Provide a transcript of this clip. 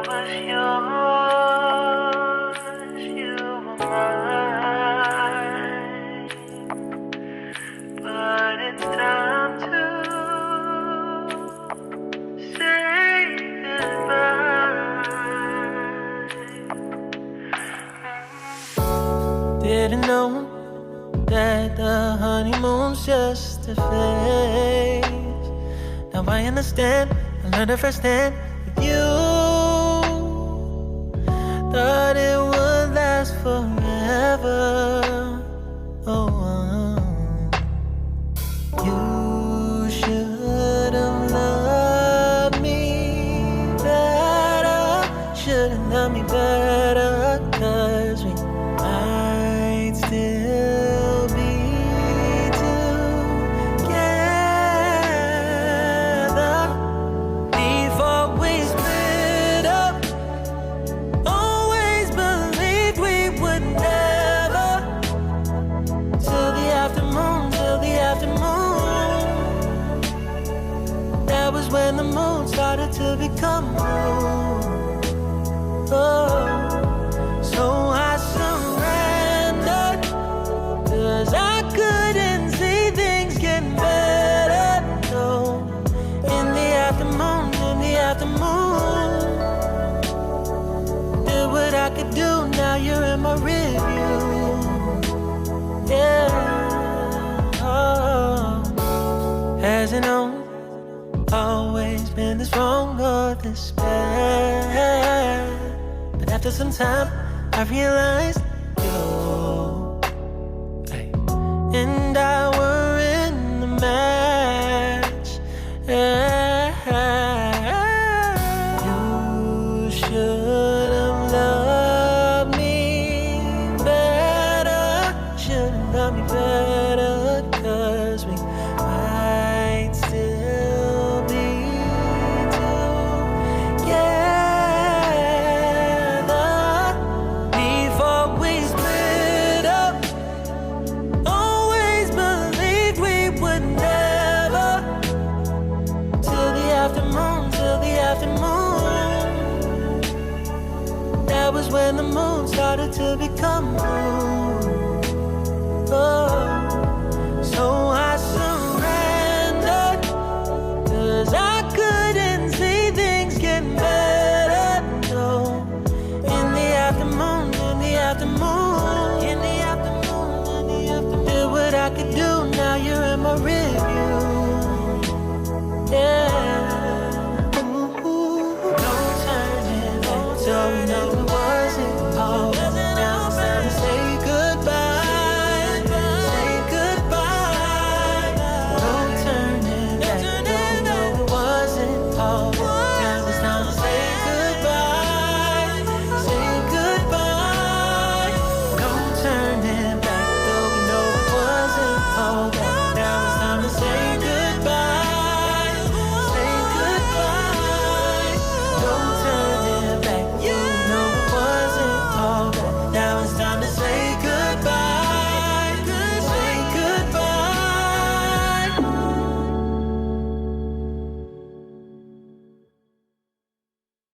was yours, you were mine. But it's time to say goodbye. Didn't know that the honeymoon's just a phase. Now I understand, I learned it firsthand with you. Thought it would last forever. Oh, you should have loved me better. Should have loved me better, 'cause we might still be together before we split up. Always believed we would never. Till the afternoon, till the afternoon. That was when the moon started to become moon. Oh, so I surrendered, 'cause I couldn't see things getting better. No, in the afternoon, in the afternoon. Did what I could do, now you're in my review. Yeah, oh. Hasn't always been this wrong or this bad. But after some time, I realized you and I were in the match. You should have loved me better. Should have loved me better, 'cause we might still be together before we split up. Always believed we would never. Till the afternoon, till the afternoon. That was when the moon started to become moon. Oh.